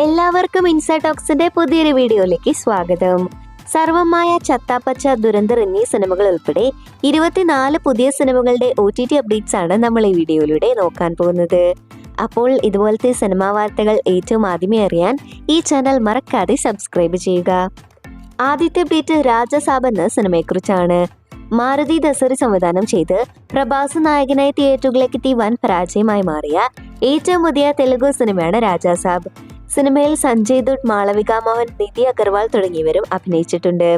എല്ലാവർക്കും ഇൻസൈഡ് ടോക്സിന്റെ പുതിയൊരു വീഡിയോയിലേക്ക് സ്വാഗതം. സർവമായ, ചത്താപ്പച്ച, ദുരന്തർ എന്നീ സിനിമകൾ ഉൾപ്പെടെ 24 പുതിയ സിനിമകളുടെ OTT അപ്ഡേറ്റ്സ് ആണ് നമ്മൾ ഈ വീഡിയോയിലൂടെ നോക്കാൻ പോകുന്നത്. അപ്പോൾ ഇതുപോലത്തെ സിനിമാ വാർത്തകൾ ഏറ്റവും ആദ്യമേ അറിയാൻ ഈ ചാനൽ മറക്കാതെ സബ്സ്ക്രൈബ് ചെയ്യുക. ആദ്യത്തെ അപ്ഡേറ്റ് രാജസാബ് എന്ന സിനിമയെക്കുറിച്ചാണ്. മാരുതി ദസറി സംവിധാനം ചെയ്ത് പ്രഭാസ് നായകനായി തിയേറ്ററുകളിലെത്തി വൻ പരാജയമായി മാറിയ ഏറ്റവും പുതിയ തെലുഗു സിനിമയാണ് രാജസാബ്. സിനിമയിൽ സഞ്ജയ് ദുട്ട്, മാളവിക മോഹൻ, നിധി അഗർവാൾ തുടങ്ങിയവരും അഭിനയിച്ചിട്ടുണ്ട്.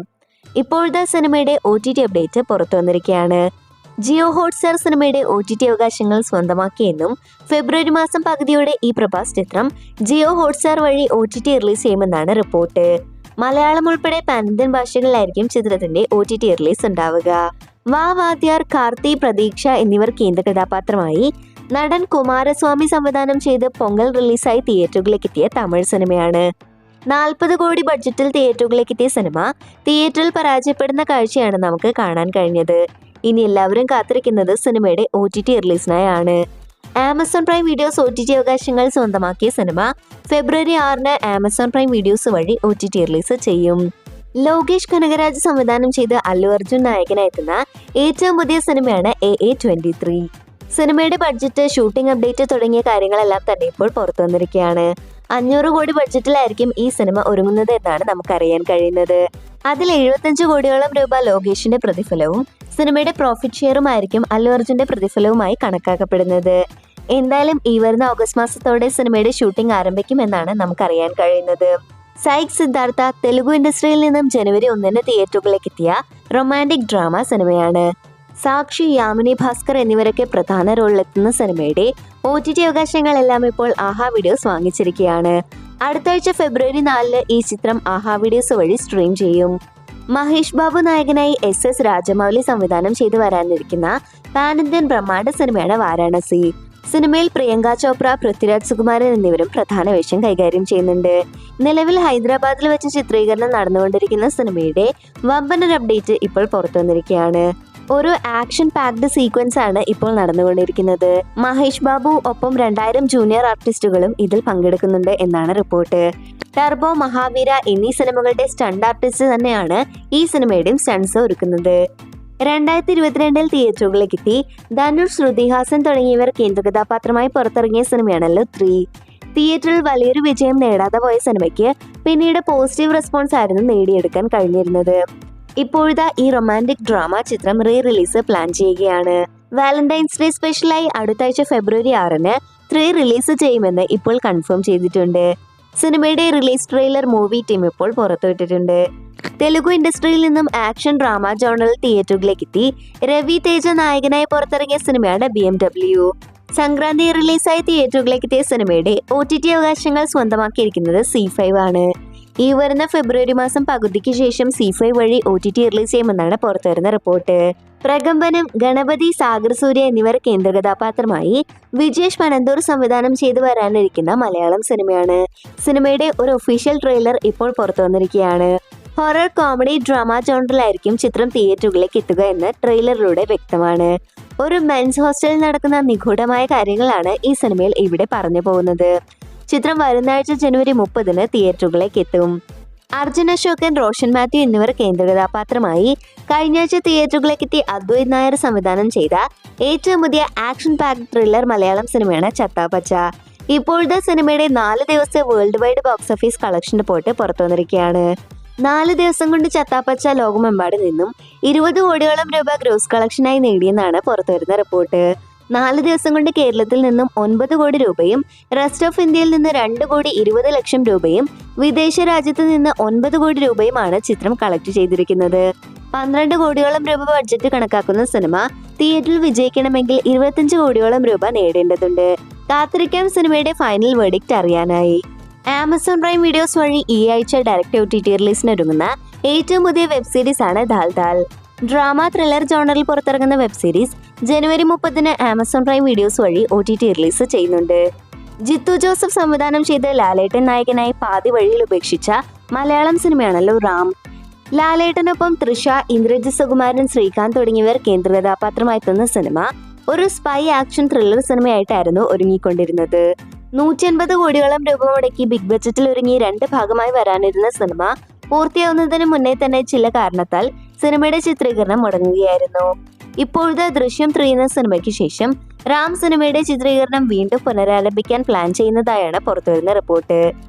ഇപ്പോഴത്തെ സിനിമയുടെ OTT അപ്ഡേറ്റ് പുറത്തു വന്നിരിക്കുകയാണ്. ജിയോ ഹോട്ട്സ്റ്റാർ സിനിമയുടെ OTT അവകാശങ്ങൾ സ്വന്തമാക്കിയെന്നും ഫെബ്രുവരി മാസം പകുതിയോടെ ഈ പ്രഭാസ് ചിത്രം ജിയോ ഹോട്ട്സ്റ്റാർ വഴി OTT റിലീസ് ചെയ്യുമെന്നാണ് റിപ്പോർട്ട്. മലയാളം ഉൾപ്പെടെ പാൻ-ഇന്ത്യൻ ഭാഷകളിലായിരിക്കും ചിത്രത്തിന്റെ OTT റിലീസ് ഉണ്ടാവുക. വാദ്യാർ, കാർത്തി, പ്രതീക്ഷ എന്നിവർ കേന്ദ്ര കഥാപാത്രമായി നടൻ കുമാരസ്വാമി സംവിധാനം ചെയ്ത് പൊങ്കൽ റിലീസായി തിയേറ്ററുകളിലേക്ക് എത്തിയ തമിഴ് സിനിമയാണ്. 40 കോടി ബഡ്ജറ്റിൽ തിയേറ്ററുകളിലേക്ക് എത്തിയ സിനിമ തിയേറ്ററിൽ പരാജയപ്പെടുന്ന കാഴ്ചയാണ് നമുക്ക് കാണാൻ കഴിഞ്ഞത്. ഇനി എല്ലാവരും കാത്തിരിക്കുന്നത് സിനിമയുടെ OTT റിലീസിനായാണ്. ആമസോൺ പ്രൈം വീഡിയോസ് OTT അവകാശങ്ങൾ സ്വന്തമാക്കിയ സിനിമ ഫെബ്രുവരി 6-ന് ആമസോൺ പ്രൈം വീഡിയോസ് വഴി OTT റിലീസ് ചെയ്യും. ലോകേഷ് കനകരാജ് സംവിധാനം ചെയ്ത് അല്ലു അർജുൻ നായകനായെത്തുന്ന ഏറ്റവും പുതിയ സിനിമയാണ് AA 23. സിനിമയുടെ ബഡ്ജറ്റ്, ഷൂട്ടിംഗ് അപ്ഡേറ്റ് തുടങ്ങിയ കാര്യങ്ങളെല്ലാം തന്നെ ഇപ്പോൾ പുറത്തു വന്നിരിക്കുകയാണ്. 500 കോടി ബഡ്ജറ്റിലായിരിക്കും ഈ സിനിമ ഒരുങ്ങുന്നത് എന്നാണ് നമുക്കറിയാൻ കഴിയുന്നത്. അതിൽ 75 കോടിയോളം രൂപ ലോകേഷിന്റെ പ്രതിഫലവും സിനിമയുടെ പ്രോഫിറ്റ് ഷെയറുമായിരിക്കും അല്ലു അർജുന്റെ പ്രതിഫലവുമായി കണക്കാക്കപ്പെടുന്നത്. എന്തായാലും ഈ വരുന്ന ഓഗസ്റ്റ് മാസത്തോടെ സിനിമയുടെ ഷൂട്ടിംഗ് ആരംഭിക്കുമെന്നാണ് നമുക്കറിയാൻ കഴിയുന്നത്. സൈക് സിദ്ധാർത്ഥ തെലുഗു ഇൻഡസ്ട്രിയിൽ നിന്നും ജനുവരി 1-ന് തിയേറ്ററുകളിലേക്ക് എത്തിയ റൊമാൻറ്റിക് ഡ്രാമ സിനിമയാണ്. സാക്ഷി, യാമിനി ഭാസ്കർ എന്നിവരൊക്കെ പ്രധാന റോളിലെത്തുന്ന സിനിമയുടെ OTT അവകാശങ്ങളെല്ലാം ഇപ്പോൾ ആഹാ വീഡിയോസ് വാങ്ങിച്ചിരിക്കുകയാണ്. അടുത്ത ആഴ്ച ഫെബ്രുവരി 4-ന് ഈ ചിത്രം ആഹാ വീഡിയോസ് വഴി സ്ട്രീം ചെയ്യും. മഹേഷ് ബാബു നായകനായി SS രാജമൗലി സംവിധാനം ചെയ്തു വരാനിരിക്കുന്ന പാൻ-ഇന്ത്യൻ ബ്രഹ്മാണ്ഡ സിനിമയാണ് വാരാണസി. സിനിമയിൽ പ്രിയങ്ക ചോപ്ര, പൃഥ്വിരാജ് സുകുമാരൻ എന്നിവരും പ്രധാന വേഷം കൈകാര്യം ചെയ്യുന്നുണ്ട്. നിലവിൽ ഹൈദരാബാദിൽ വെച്ച് ചിത്രീകരണം നടന്നുകൊണ്ടിരിക്കുന്ന സിനിമയുടെ വമ്പനൊരു അപ്ഡേറ്റ് ഇപ്പോൾ പുറത്തു വന്നിരിക്കുകയാണ്. ഒരു ആക്ഷൻ പാക്ഡ് സീക്വൻസ് ആണ് ഇപ്പോൾ നടന്നുകൊണ്ടിരിക്കുന്നത്. മഹേഷ് ബാബു ഒപ്പം 2000 ജൂനിയർ ആർട്ടിസ്റ്റുകളും ഇതിൽ പങ്കെടുക്കുന്നുണ്ട് എന്നാണ് റിപ്പോർട്ട്. ടർബോ, മഹാവീര എന്നീ സിനിമകളുടെ സ്റ്റണ്ട് ആർട്ടിസ്റ്റ് തന്നെയാണ് ഈ സിനിമയുടെയും സ്റ്റണ്ട്സ് ഒരുക്കുന്നത്. 2022-ൽ തിയേറ്ററുകളിലേക്ക് എത്തി ധനുഷ്, ശ്രുതി ഹാസൻ തുടങ്ങിയവർ കേന്ദ്ര കഥാപാത്രമായി പുറത്തിറങ്ങിയ സിനിമയാണല്ലോ 3. തിയേറ്ററിൽ വലിയൊരു വിജയം നേടാതെ പോയ സിനിമയ്ക്ക് പിന്നീട് പോസിറ്റീവ് റെസ്പോൺസ് ആയിരുന്നു നേടിയെടുക്കാൻ കഴിഞ്ഞിരുന്നത്. ഇപ്പോഴത്തെ ഈ റൊമാൻറ്റിക് ഡ്രാമ ചിത്രം റിലീസ് പ്ലാൻ ചെയ്യുകയാണ്. വാലന്റൈൻസ് ഡേ സ്പെഷ്യലായി അടുത്ത ആഴ്ച ഫെബ്രുവരി 6-ന് 3 റിലീസ് ചെയ്യുമെന്ന് ഇപ്പോൾ കൺഫേം ചെയ്തിട്ടുണ്ട്. സിനിമയുടെ റിലീസ് ട്രെയിലർ മൂവി ടീം ഇപ്പോൾ പുറത്തുവിട്ടിട്ടുണ്ട്. തെലുഗു ഇൻഡസ്ട്രിയിൽ നിന്നും ആക്ഷൻ ഡ്രാമ ജോണറിൽ തിയേറ്ററുകളിലേക്ക് എത്തി രവി തേജ നായകനായി പുറത്തിറങ്ങിയ സിനിമയാണ് BMW. സംക്രാന്തി റിലീസായി തിയേറ്ററുകളിലേക്ക് എത്തിയ സിനിമയുടെ OTT അവകാശങ്ങൾ സ്വന്തമാക്കിയിരിക്കുന്നത് C5 ആണ്. ഈ വരുന്ന ഫെബ്രുവരി മാസം പകുതിക്ക് ശേഷം C5 വഴി OTT റിലീസ് ചെയ്യുമെന്നാണ് പുറത്തുവരുന്ന റിപ്പോർട്ട്. പ്രകമ്പനം, ഗണപതി, സാഗർ സൂര്യ എന്നിവർ കേന്ദ്ര കഥാപാത്രമായി വിജേഷ് പനന്തൂർ സംവിധാനം ചെയ്തു വരാനിരിക്കുന്ന മലയാളം സിനിമയാണ്. സിനിമയുടെ ഒരു ഒഫീഷ്യൽ ട്രെയിലർ ഇപ്പോൾ പുറത്തു വന്നിരിക്കുകയാണ്. ഹൊറർ, കോമഡി, ഡ്രാമ ജോണറിലായിരിക്കും ചിത്രം തിയേറ്ററുകളിലേക്ക് എത്തുക എന്ന് ട്രെയിലറിലൂടെ വ്യക്തമാണ്. ഒരു മെൻസ് ഹോസ്റ്റലിൽ നടക്കുന്ന നിഗൂഢമായ കാര്യങ്ങളാണ് ഈ സിനിമയിൽ ഇവിടെ പറഞ്ഞു പോകുന്നത്. ചിത്രം വരുന്ന ആഴ്ച ജനുവരി 30-ന് തിയേറ്ററുകളിലേക്ക് എത്തും. അർജുൻ അശോകൻ, റോഷൻ മാത്യു എന്നിവർ കേന്ദ്ര കഥാപാത്രമായി കഴിഞ്ഞ ആഴ്ച തിയേറ്ററുകളിലേക്ക് എത്തി അദ്വൈത് നായർ സംവിധാനം ചെയ്ത ഏറ്റവും പുതിയ ആക്ഷൻ പാക്ഡ് ത്രില്ലർ മലയാളം സിനിമയാണ് ചത്താപ്പച്ച. ഇപ്പോഴത്തെ സിനിമയുടെ 4 ദിവസത്തെ world wide box office collection report പുറത്തു വന്നിരിക്കുകയാണ്. 4 ദിവസം കൊണ്ട് ചത്താപ്പച്ച ലോകമെമ്പാടും നിന്നും 20 കോടിയോളം രൂപ ഗ്രോസ് കളക്ഷനായി നേടിയെന്നാണ് പുറത്തുവരുന്ന റിപ്പോർട്ട്. 4 ദിവസം കൊണ്ട് കേരളത്തിൽ നിന്നും 9 കോടി രൂപയും റെസ്റ്റ് ഓഫ് ഇന്ത്യയിൽ നിന്ന് 2 കോടി 20 ലക്ഷം രൂപയും വിദേശ രാജ്യത്ത് നിന്ന് 9 കോടി രൂപയുമാണ് ചിത്രം കളക്ട് ചെയ്തിരിക്കുന്നത്. 12 കോടിയോളം രൂപ ബഡ്ജറ്റ് കണക്കാക്കുന്ന സിനിമ തിയേറ്ററിൽ വിജയിക്കണമെങ്കിൽ 25 കോടിയോളം രൂപ നേടേണ്ടതുണ്ട്. കാത്തിരിക്കാം സിനിമയുടെ ഫൈനൽ വെർഡിക്റ്റ് അറിയാനായി. ആമസോൺ പ്രൈം വീഡിയോസ് വഴി ഈ ആഴ്ച ഡയറക്റ്റ് OTT റിലീസിനൊരുങ്ങുന്ന ഏറ്റവും പുതിയ വെബ് സീരീസ് ആണ് ദാൽ. ഡ്രാമ ത്രില്ലർ ജോണറിൽ പുറത്തിറങ്ങുന്ന വെബ് സീരീസ് ജനുവരി 30-ന് ആമസോൺ പ്രൈം വീഡിയോസ് വഴി OTT റിലീസ് ചെയ്യുന്നുണ്ട്. ജിത്തു ജോസഫ് സംവിധാനം ചെയ്ത് ലാലേട്ടൻ നായകനായി പാതി വഴിയിൽ ഉപേക്ഷിച്ച മലയാളം സിനിമയാണല്ലോ റാം. ലാലേട്ടനൊപ്പം തൃഷ, ഇന്ദ്രജിത്ത് സുകുമാരൻ, ശ്രീകാന്ത് തുടങ്ങിയവർ കേന്ദ്ര കഥാപാത്രമായി എത്തുന്ന സിനിമ ഒരു സ്പൈ ആക്ഷൻ ത്രില്ലർ സിനിമയായിട്ടായിരുന്നു ഒരുങ്ങിക്കൊണ്ടിരുന്നത്. 150 കോടിയോളം രൂപ മുടക്കി ബിഗ് ബഡ്ജറ്റിൽ ഒരുങ്ങി 2 ഭാഗമായി വരാനിരുന്ന സിനിമ പൂർത്തിയാവുന്നതിന് മുന്നേ തന്നെ ചില കാരണത്താൽ സിനിമയുടെ ചിത്രീകരണം മുടങ്ങുകയായിരുന്നു. ഇപ്പോഴത്തെ ദൃശ്യം 3 എന്ന സിനിമയ്ക്ക് ശേഷം റാം സിനിമയുടെ ചിത്രീകരണം വീണ്ടും പുനരാരംഭിക്കാൻ പ്ലാൻ ചെയ്യുന്നതായാണ് പുറത്തുവരുന്ന റിപ്പോർട്ട്.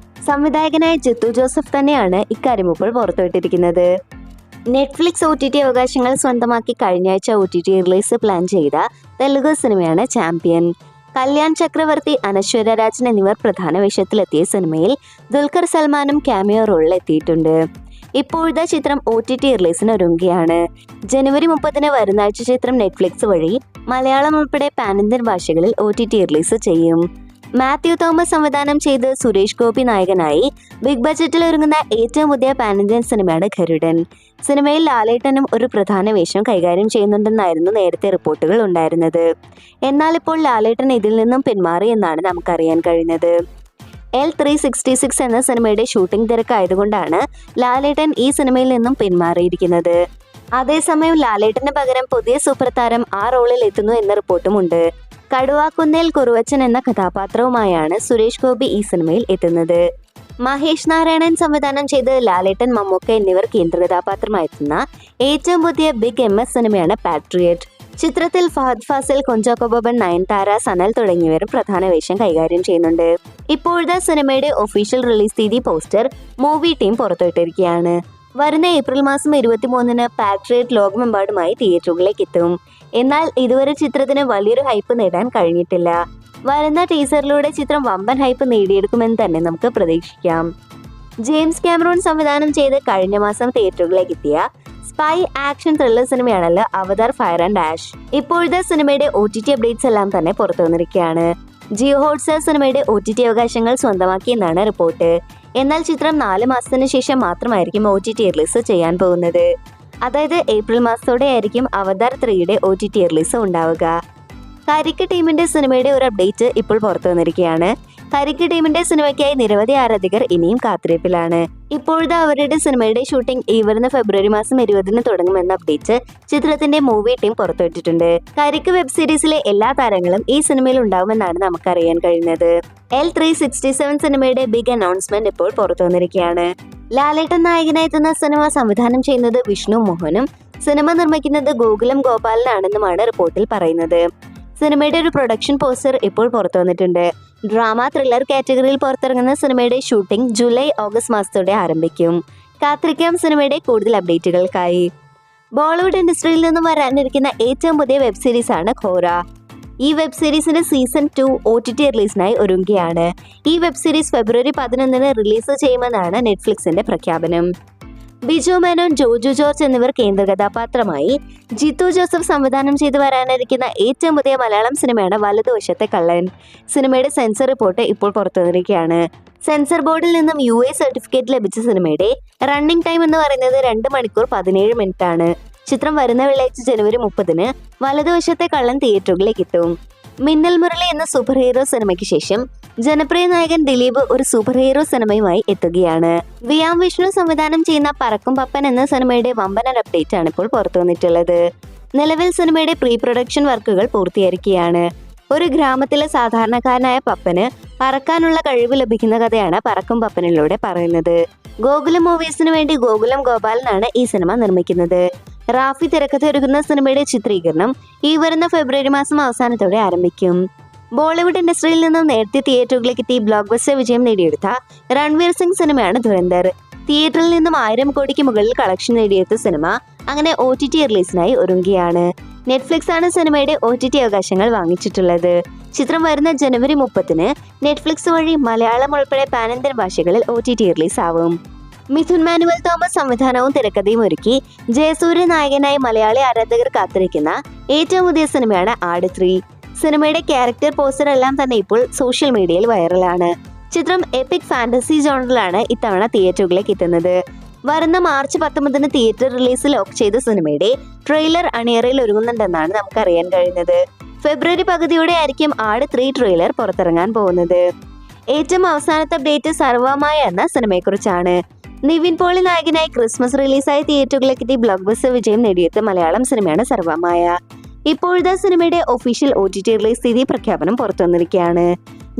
സംവിധായകനായ ജിത്തു ജോസഫ് തന്നെയാണ് ഇക്കാര്യം ഇപ്പോൾ പുറത്തുവിട്ടിരിക്കുന്നത്. നെറ്റ്ഫ്ലിക്സ് OTT അവകാശങ്ങൾ സ്വന്തമാക്കി കഴിഞ്ഞയാഴ്ച OTT റിലീസ് പ്ലാൻ ചെയ്ത തെലുഗു സിനിമയാണ് ചാമ്പ്യൻ. കല്യാൺ ചക്രവർത്തി, അനശ്വര രാജൻ എന്നിവർ പ്രധാന വേഷത്തിലെത്തിയ സിനിമയിൽ ദുൽഖർ സൽമാനും ക്യാമിയോ റോളിൽ എത്തിയിട്ടുണ്ട്. ഇപ്പോഴത്തെ ചിത്രം OTT റിലീസിന് ഒരുങ്ങുകയാണ്. ജനുവരി 30 വരുന്ന ആഴ്ച ചിത്രം നെറ്റ്ഫ്ലിക്സ് വഴി മലയാളം ഉൾപ്പെടെ പാൻ ഇന്ത്യൻ ഭാഷകളിൽ OTT റിലീസ് ചെയ്യും. മാത്യു തോമസ് സംവിധാനം ചെയ്ത് സുരേഷ് ഗോപി നായകനായി ബിഗ് ബഡ്ജറ്റിൽ ഒരുങ്ങുന്ന ഏറ്റവും പുതിയ പാൻ ഇന്ത്യൻ സിനിമയാണ് ഗരുഡൻ. സിനിമയിൽ ലാലേട്ടനും ഒരു പ്രധാന വേഷം കൈകാര്യം ചെയ്യുന്നുണ്ടെന്നായിരുന്നു നേരത്തെ റിപ്പോർട്ടുകൾ ഉണ്ടായിരുന്നത്. എന്നാൽ ഇപ്പോൾ ലാലേട്ടൻ ഇതിൽ നിന്നും പിന്മാറി എന്നാണ് നമുക്കറിയാൻ കഴിഞ്ഞത്. L366 എന്ന സിനിമയുടെ ഷൂട്ടിംഗ് തിരക്കായതുകൊണ്ടാണ് ലാലേട്ടൻ ഈ സിനിമയിൽ നിന്നും പിന്മാറിയിരിക്കുന്നത്. അതേസമയം ലാലേട്ടന് പകരം പുതിയ സൂപ്പർ താരം ആ റോളിൽ എത്തുന്നു എന്ന റിപ്പോർട്ടുമുണ്ട്. കടുവാക്കുന്നേൽ കുറുവച്ചൻ എന്ന കഥാപാത്രവുമായാണ് സുരേഷ് ഗോപി ഈ സിനിമയിൽ എത്തുന്നത്. മഹേഷ് നാരായണൻ സംവിധാനം ചെയ്ത് ലാലേട്ടൻ, മമ്മൂക്ക എന്നിവർ കേന്ദ്ര കഥാപാത്രമായെത്തുന്ന ഏറ്റവും പുതിയ ബിഗ് MS സിനിമയാണ് പാട്രിയറ്റ്. ചിത്രത്തിൽ ഫഹദ് ഫാസിൽ, കുഞ്ചാക്കോ ബോബൻ, നയൻതാര, സനൽ തുടങ്ങിയവരും പ്രധാന വേഷം കൈകാര്യം ചെയ്യുന്നുണ്ട്. ഇപ്പോഴത്തെ സിനിമയുടെ ഒഫീഷ്യൽ റിലീസ് തീയതി പോസ്റ്റർ മൂവി ടീം പുറത്തുവിട്ടിരിക്കുകയാണ്. വരുന്ന ഏപ്രിൽ മാസം 23 പാട്രിയറ്റ് ലോകമെമ്പാടുമായി തിയേറ്ററുകളിലേക്ക് എത്തും. എന്നാൽ ഇതുവരെ ചിത്രത്തിന് വലിയൊരു ഹൈപ്പ് നേടാൻ കഴിഞ്ഞിട്ടില്ല. വരുന്ന ടീസറിലൂടെ ചിത്രം വമ്പൻ ഹൈപ്പ് നേടിയെടുക്കുമെന്ന് തന്നെ നമുക്ക് പ്രതീക്ഷിക്കാം. ജെയിംസ് കാമറൂൺ സംവിധാനം ചെയ്ത് കഴിഞ്ഞ മാസം തിയേറ്ററുകളിലേക്ക് എത്തിയ സ്പൈ ആക്ഷൻ ത്രില്ലർ സിനിമയാണല്ലോ അവതാർ ഫയർ ആൻഡ് ആഷ്. ഇപ്പോഴത്തെ സിനിമയുടെ OTT അപ്ഡേറ്റ്സ് എല്ലാം തന്നെ പുറത്തു വന്നിരിക്കുകയാണ്. ജിയോ ഹോട്ട്സ്റ്റാർ സിനിമയുടെ OTT അവകാശങ്ങൾ സ്വന്തമാക്കിയെന്നാണ് റിപ്പോർട്ട്. എന്നാൽ ചിത്രം 4 മാസത്തിന് ശേഷം മാത്രമായിരിക്കും OTT റിലീസ് ചെയ്യാൻ പോകുന്നത്. അതായത് ഏപ്രിൽ മാസത്തോടെ ആയിരിക്കും അവതാർ 3യുടെ OTT റിലീസ് ഉണ്ടാവുക. കരിക്ക് ടീമിന്റെ സിനിമയുടെ ഒരു അപ്ഡേറ്റ് ഇപ്പോൾ പുറത്തു വന്നിരിക്കുകയാണ്. കരിക്ക് ടീമിന്റെ സിനിമയ്ക്കായി നിരവധി ആരാധകർ ഇനിയും കാത്തിരിപ്പിലാണ്. ഇപ്പോഴത്തെ അവരുടെ സിനിമയുടെ ഷൂട്ടിംഗ് ഈ വരുന്ന ഫെബ്രുവരി മാസം 20 തുടങ്ങുമെന്ന അപ്ഡേറ്റ് ചിത്രത്തിന്റെ മൂവി ടീം പുറത്തുവിട്ടിട്ടുണ്ട്. കരിക്ക് വെബ് സീരീസിലെ എല്ലാ താരങ്ങളും ഈ സിനിമയിൽ ഉണ്ടാവുമെന്നാണ് നമുക്കറിയാൻ കഴിയുന്നത്. L367 സിനിമയുടെ ബിഗ് അനൗൺസ്മെന്റ് ഇപ്പോൾ പുറത്തു വന്നിരിക്കുകയാണ്. ലാലേട്ടൻ നായകനായെത്തുന്ന സിനിമ സംവിധാനം ചെയ്യുന്നത് വിഷ്ണു മോഹനും സിനിമ നിർമ്മിക്കുന്നത് ഗോകുലം ഗോപാലനാണെന്നുമാണ് റിപ്പോർട്ടിൽ പറയുന്നത്. സിനിമയുടെ ഒരു പ്രൊഡക്ഷൻ പോസ്റ്റർ ഇപ്പോൾ പുറത്തു വന്നിട്ടുണ്ട്. ഡ്രാമ ത്രില്ലർ കാറ്റഗറിയിൽ പുറത്തിറങ്ങുന്ന സിനിമയുടെ ഷൂട്ടിംഗ് ജൂലൈ ഓഗസ്റ്റ് മാസത്തോടെ ആരംഭിക്കും. കാത്തിരിക്കാം സിനിമയുടെ കൂടുതൽ അപ്ഡേറ്റുകൾക്കായി. ബോളിവുഡ് ഇൻഡസ്ട്രിയിൽ നിന്നും വരാനിരിക്കുന്ന ഏറ്റവും പുതിയ വെബ് സീരീസാണ് ഖോര. ഈ വെബ് സീരീസിന്റെ സീസൺ 2 OTT റിലീസിനായി ഒരുങ്ങുകയാണ്. ഈ വെബ് സീരീസ് ഫെബ്രുവരി 11 റിലീസ് ചെയ്യുമെന്നാണ് നെറ്റ്ഫ്ലിക്സിന്റെ പ്രഖ്യാപനം. ബിജു മേനോൻ, ജോജു ജോർജ് എന്നിവർ കേന്ദ്ര കഥാപാത്രമായി ജിത്തു ജോസഫ് സംവിധാനം ചെയ്ത് വരാനിരിക്കുന്ന ഏറ്റവും പുതിയ മലയാളം സിനിമയാണ് വലതുവശത്തെ കള്ളൻ. സിനിമയുടെ സെൻസർ റിപ്പോർട്ട് ഇപ്പോൾ പുറത്തുവന്നിരിക്കുകയാണ്. സെൻസർ ബോർഡിൽ നിന്നും UA സർട്ടിഫിക്കറ്റ് ലഭിച്ച സിനിമയുടെ റണ്ണിംഗ് ടൈം എന്ന് പറയുന്നത് 2 മണിക്കൂർ 17 മിനിറ്റ് ആണ്. ചിത്രം വരുന്ന വെള്ളിയാഴ്ച ജനുവരി 30 വലതുവശത്തെ കള്ളൻ തിയേറ്ററുകളിലേക്ക് എത്തും. മിന്നൽ മുരളി എന്ന സൂപ്പർ ഹീറോ സിനിമയ്ക്ക് ശേഷം ജനപ്രിയ നായകൻ ദിലീപ് ഒരു സൂപ്പർ ഹീറോ സിനിമയുമായി എത്തുകയാണ്. വിയാം വിഷ്ണു സംവിധാനം ചെയ്യുന്ന പറക്കും പപ്പൻ എന്ന സിനിമയുടെ വമ്പൻ അപ്ഡേറ്റ് ആണ് ഇപ്പോൾ പുറത്തു വന്നിട്ടുള്ളത്. നിലവിൽ സിനിമയുടെ പ്രീ പ്രൊഡക്ഷൻ വർക്കുകൾ പൂർത്തീകരിക്കുകയാണ്. ഒരു ഗ്രാമത്തിലെ സാധാരണക്കാരനായ പപ്പന് പറക്കാനുള്ള കഴിവ് ലഭിക്കുന്ന കഥയാണ് പറക്കും പപ്പനിലൂടെ പറയുന്നത്. ഗോകുലം മൂവീസിന് വേണ്ടി ഗോകുലം ഗോപാലനാണ് ഈ സിനിമ നിർമ്മിക്കുന്നത്. റാഫി തിരക്കഥയൊരുക്കുന്ന സിനിമയുടെ ചിത്രീകരണം ഈ വരുന്ന ഫെബ്രുവരി മാസം അവസാനത്തോടെ ആരംഭിക്കും. ബോളിവുഡ് ഇൻഡസ്ട്രിയിൽ നിന്നും നേരത്തെ തിയേറ്ററുകളിലേക്ക് എത്തി ബ്ലോക്ക് ബസ്റ്റർ വിജയം നേടിയെടുത്ത രൺവീർ സിംഗ് സിനിമയാണ് ധുരന്ധർ. തിയേറ്ററിൽ നിന്നും 1000 കോടിക്ക് മുകളിൽ കളക്ഷൻ നേടിയെടുത്ത സിനിമ അങ്ങനെ OTT റിലീസിനായി ഒരുങ്ങുകയാണ്. നെറ്റ്ഫ്ലിക്സ് ആണ് സിനിമയുടെ OTT അവകാശങ്ങൾ വാങ്ങിച്ചിട്ടുള്ളത്. ചിത്രം വരുന്ന ജനുവരി 30 നെറ്റ്ഫ്ലിക്സ് വഴി മലയാളം ഉൾപ്പെടെ പാൻ ഇന്ത്യൻ ഭാഷകളിൽ OTT റിലീസ് ആവും. മിഥുൻ മാനുവൽ തോമസ് സംവിധാനവും തിരക്കഥയും ഒരുക്കി ജയസൂര്യ നായകനായി മലയാളി ആരാധകർ കാത്തിരിക്കുന്ന ഏറ്റവും പുതിയ സിനിമയാണ് ആട് 3. സിനിമയുടെ ക്യാരക്ടർ പോസ്റ്റർ എല്ലാം തന്നെ ഇപ്പോൾ സോഷ്യൽ മീഡിയയിൽ വൈറലാണ്. ചിത്രം എപ്പിക് ഫാന്റസി ജോണറിലാണ് ഇത്തവണ തിയേറ്ററുകളിലേക്ക് എത്തുന്നത്. വരുന്ന മാർച്ച് 19 തിയേറ്റർ റിലീസ് ലോക്ക് ചെയ്ത സിനിമയുടെ ട്രെയിലർ അണിയറയിൽ ഒരുങ്ങുന്നുണ്ടെന്നാണ് നമുക്കറിയാൻ കഴിയുന്നത്. ഫെബ്രുവരി പകുതിയോടെ ആയിരിക്കും ആട് 3 ട്രെയിലർ പുറത്തിറങ്ങാൻ പോകുന്നത്. ഏറ്റവും അവസാനത്തെ അപ്ഡേറ്റ് സർവമായ എന്ന സിനിമയെക്കുറിച്ചാണ്. നിവിൻ പോളി നായകനായി ക്രിസ്മസ് റിലീസായി തിയേറ്ററുകളിലേക്ക് എത്തി ബ്ലോക്ക് ബസ്റ്റർ വിജയം നേടിയെടുത്ത മലയാളം സിനിമയാണ് സർവമായ. ഇപ്പോഴത്തെ സിനിമയുടെ ഒഫീഷ്യൽ OTT റിലീസ് തീയതി പ്രഖ്യാപനം പുറത്തുവന്നിരിക്കുകയാണ്.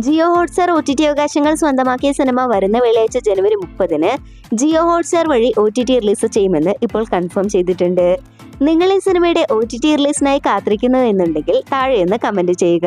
ജിയോ ഹോട്ട്സ്റ്റാർ OTT അവകാശങ്ങൾ സ്വന്തമാക്കിയ സിനിമ വരുന്ന വെള്ളിയാഴ്ച ജനുവരി 30-ന് ജിയോ ഹോട്ട്സ്റ്റാർ വഴി OTT റിലീസ് ചെയ്യുമെന്ന് ഇപ്പോൾ കൺഫേം ചെയ്തിട്ടുണ്ട്. നിങ്ങൾ ഈ സിനിമയുടെ OTT റിലീസിനായി കാത്തിരിക്കുന്നു എന്നുണ്ടെങ്കിൽ താഴെയൊന്ന് കമന്റ് ചെയ്യുക.